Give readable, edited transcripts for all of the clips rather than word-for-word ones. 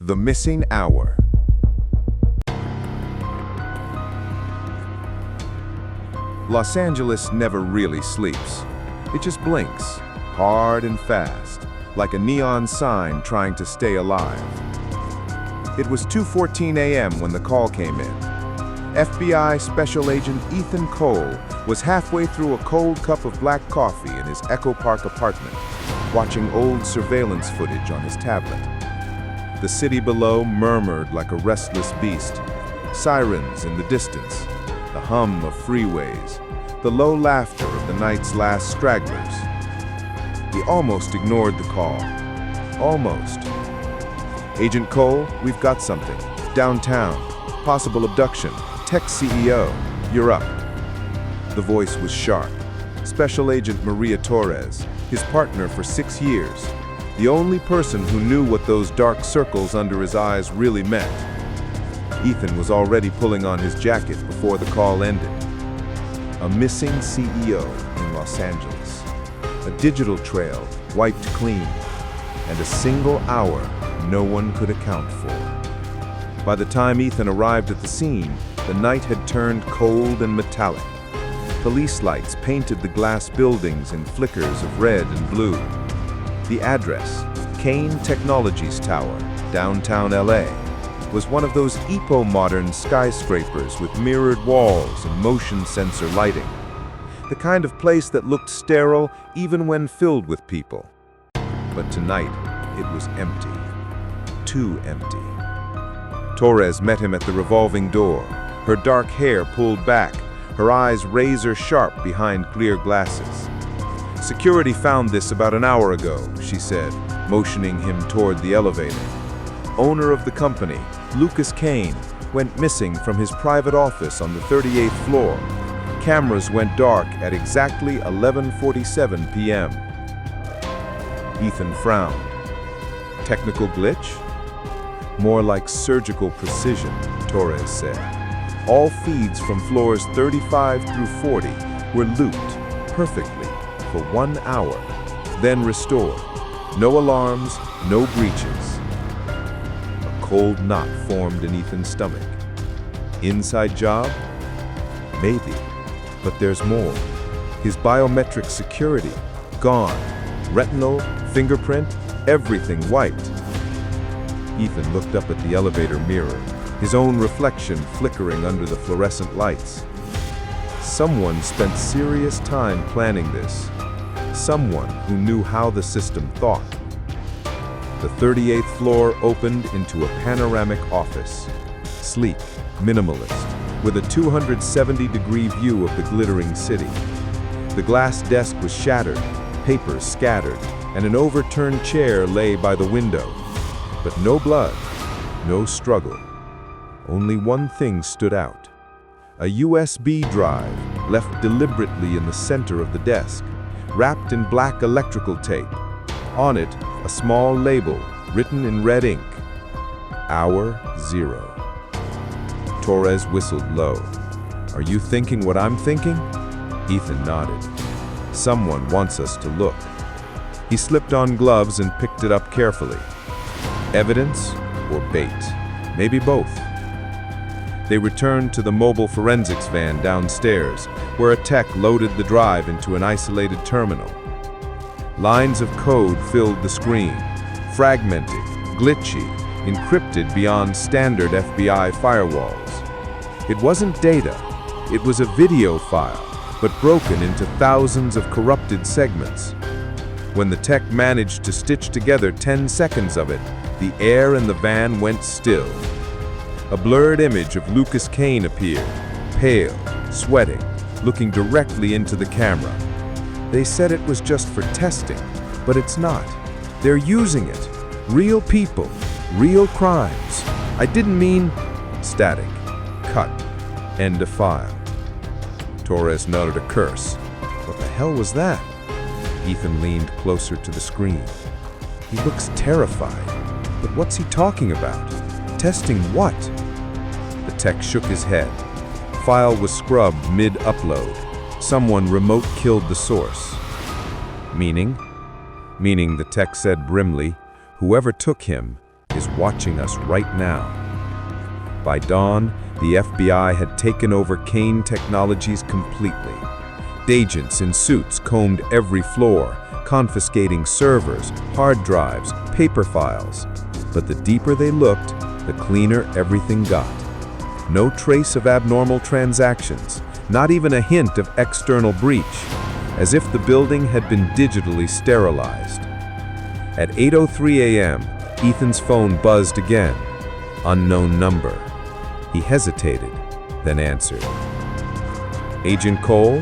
The Missing Hour. Los Angeles never really sleeps. It just blinks, hard and fast, like a neon sign trying to stay alive. It was 2:14 a.m. when the call came in. FBI Special Agent Ethan Cole was halfway through a cold cup of black coffee in his Echo Park apartment, watching old surveillance footage on his tablet. The city below murmured like a restless beast. Sirens in the distance, the hum of freeways, the low laughter of the night's last stragglers. He almost ignored the call. Almost. Agent Cole, we've got something. Downtown. Possible abduction. Tech CEO. You're up. The voice was sharp. Special Agent Maria Torres, his partner for 6 years. The only person who knew what those dark circles under his eyes really meant. Ethan was already pulling on his jacket before the call ended. A missing CEO in Los Angeles. A digital trail wiped clean. And a single hour no one could account for. By the time Ethan arrived at the scene, the night had turned cold and metallic. Police lights painted the glass buildings in flickers of red and blue. The address, Kane Technologies Tower, downtown LA, was one of those epo-modern skyscrapers with mirrored walls and motion sensor lighting. The kind of place that looked sterile even when filled with people. But tonight, it was empty. Too empty. Torres met him at the revolving door, her dark hair pulled back, her eyes razor-sharp behind clear glasses. Security found this about an hour ago, she said, motioning him toward the elevator. Owner of the company, Lucas Kane, went missing from his private office on the 38th floor. Cameras went dark at exactly 11:47 p.m. Ethan frowned. Technical glitch? More like surgical precision, Torres said. All feeds from floors 35 through 40 were looped perfectly for 1 hour, then restored. No alarms, no breaches. A cold knot formed in Ethan's stomach. Inside job? Maybe. But there's more. His biometric security, gone. Retinal, fingerprint, everything wiped. Ethan looked up at the elevator mirror, his own reflection flickering under the fluorescent lights. Someone spent serious time planning this. Someone who knew how the system thought. The 38th floor opened into a panoramic office. Sleek, minimalist, with a 270-degree view of the glittering city. The glass desk was shattered, papers scattered, and an overturned chair lay by the window. But no blood, no struggle. Only one thing stood out. A USB drive left deliberately in the center of the desk, wrapped in black electrical tape. On it, a small label written in red ink. Hour 0. Torres whistled low. Are you thinking what I'm thinking? Ethan nodded. Someone wants us to look. He slipped on gloves and picked it up carefully. Evidence or bait? Maybe both. They returned to the mobile forensics van downstairs, where a tech loaded the drive into an isolated terminal. Lines of code filled the screen, fragmented, glitchy, encrypted beyond standard FBI firewalls. It wasn't data, it was a video file, but broken into thousands of corrupted segments. When the tech managed to stitch together 10 seconds of it, the air in the van went still. A blurred image of Lucas Kane appeared, pale, sweating, looking directly into the camera. They said it was just for testing, but it's not. They're using it. Real people, real crimes. I didn't mean static, cut, end of file. Torres nuttered a curse. What the hell was that? Ethan leaned closer to the screen. He looks terrified. But what's he talking about? Testing what? The tech shook his head. File was scrubbed mid-upload. Someone remote killed the source. Meaning? Meaning, the tech said grimly, whoever took him is watching us right now. By dawn, the FBI had taken over Kane Technologies completely. Agents in suits combed every floor, confiscating servers, hard drives, paper files. But the deeper they looked, the cleaner everything got. No trace of abnormal transactions, not even a hint of external breach, as if the building had been digitally sterilized. At 8:03 a.m., Ethan's phone buzzed again. Unknown number. He hesitated, then answered. Agent Cole,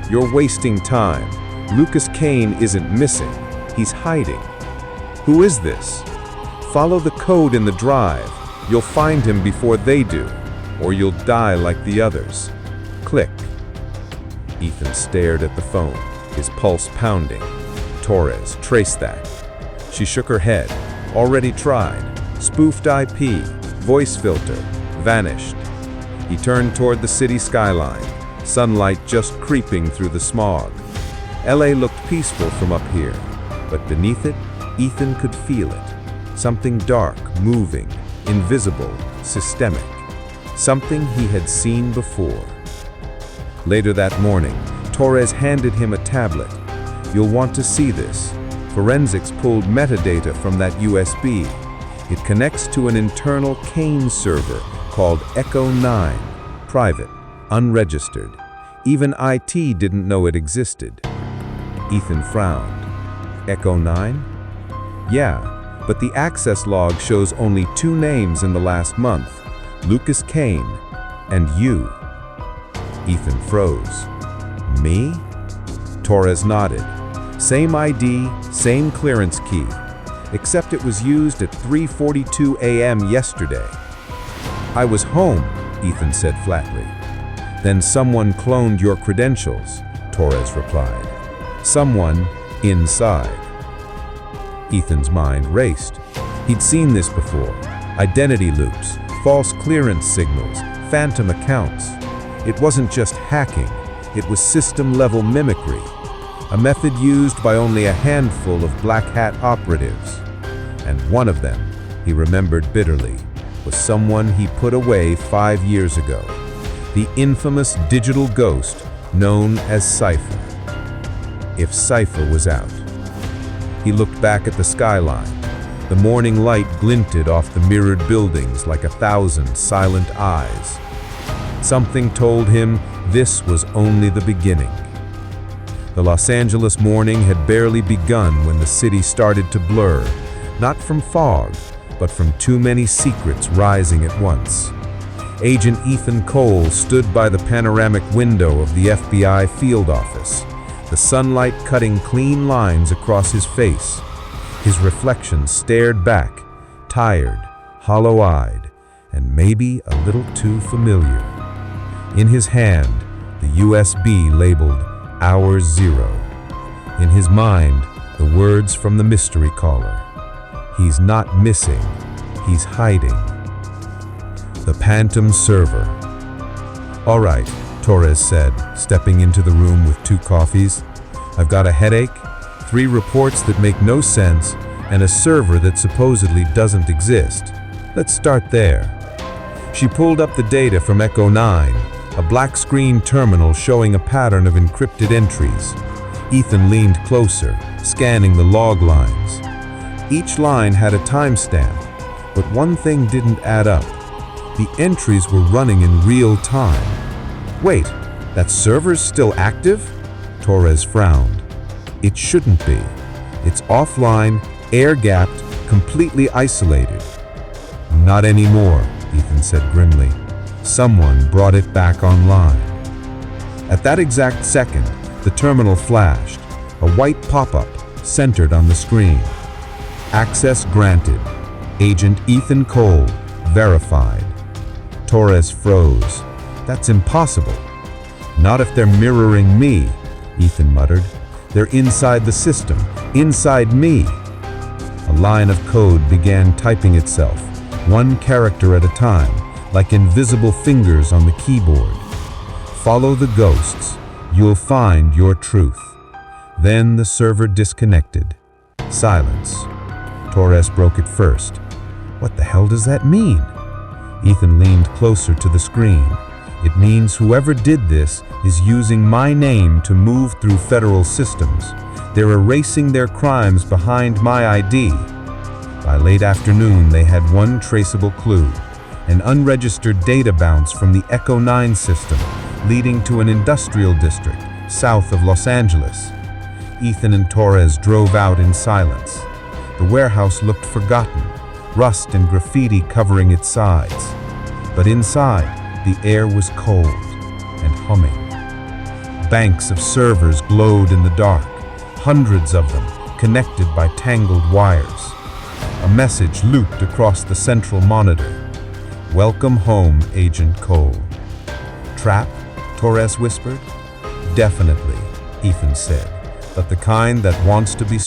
you're wasting time. Lucas Kane isn't missing. He's hiding. Who is this? Follow the code in the drive. You'll find him before they do, or you'll die like the others. Click. Ethan stared at the phone, his pulse pounding. Torres, trace that. She shook her head. Already tried. Spoofed IP, voice filter, vanished. He turned toward the city skyline, sunlight just creeping through the smog. LA looked peaceful from up here, but beneath it, Ethan could feel it. Something dark, moving, invisible, systemic. Something he had seen before. Later that morning, Torres handed him a tablet. You'll want to see this. Forensics pulled metadata from that USB. It connects to an internal Kane server called Echo 9, private, unregistered. Even IT didn't know it existed. Ethan frowned. Echo 9? Yeah, but the access log shows only 2 names in the last month, Lucas Kane and you. Ethan froze. Me? Torres nodded. Same ID, same clearance key, except it was used at 3:42 a.m. yesterday. I was home, Ethan said flatly. Then someone cloned your credentials, Torres replied. Someone inside. Ethan's mind raced. He'd seen this before. Identity loops, false clearance signals, phantom accounts. It wasn't just hacking, it was system-level mimicry. A method used by only a handful of black hat operatives. And one of them, he remembered bitterly, was someone he put away 5 years ago. The infamous digital ghost known as Cypher. If Cypher was out. He looked back at the skyline. The morning light glinted off the mirrored buildings like 1,000 silent eyes. Something told him this was only the beginning. The Los Angeles morning had barely begun when the city started to blur, not from fog, but from too many secrets rising at once. Agent Ethan Cole stood by the panoramic window of the FBI field office, the sunlight cutting clean lines across his face. His reflection stared back, tired, hollow-eyed, and maybe a little too familiar. In his hand, the USB labeled Hour 0. In his mind, the words from the mystery caller. He's not missing, he's hiding. The Phantom server. All right, Torres said, stepping into the room with 2 coffees. I've got a headache, 3 reports that make no sense, and a server that supposedly doesn't exist. Let's start there. She pulled up the data from Echo 9, a black screen terminal showing a pattern of encrypted entries. Ethan leaned closer, scanning the log lines. Each line had a timestamp, but one thing didn't add up. The entries were running in real time. Wait, that server's still active? Torres frowned. It shouldn't be. It's offline, air-gapped, completely isolated. Not anymore, Ethan said grimly. Someone brought it back online. At that exact second, the terminal flashed, a white pop-up centered on the screen. Access granted. Agent Ethan Cole, verified. Torres froze. That's impossible. Not if they're mirroring me, Ethan muttered. They're inside the system, inside me. A line of code began typing itself, 1 character at a time, like invisible fingers on the keyboard. Follow the ghosts. You'll find your truth. Then the server disconnected. Silence. Torres broke it first. What the hell does that mean? Ethan leaned closer to the screen. It means whoever did this is using my name to move through federal systems. They're erasing their crimes behind my ID. By late afternoon, they had one traceable clue, an unregistered data bounce from the Echo 9 system, leading to an industrial district south of Los Angeles. Ethan and Torres drove out in silence. The warehouse looked forgotten, rust and graffiti covering its sides. But inside, the air was cold and humming. Banks of servers glowed in the dark, hundreds of them connected by tangled wires. A message looped across the central monitor. "Welcome home, Agent Cole." "Trap?" Torres whispered. "Definitely," Ethan said, "but the kind that wants to be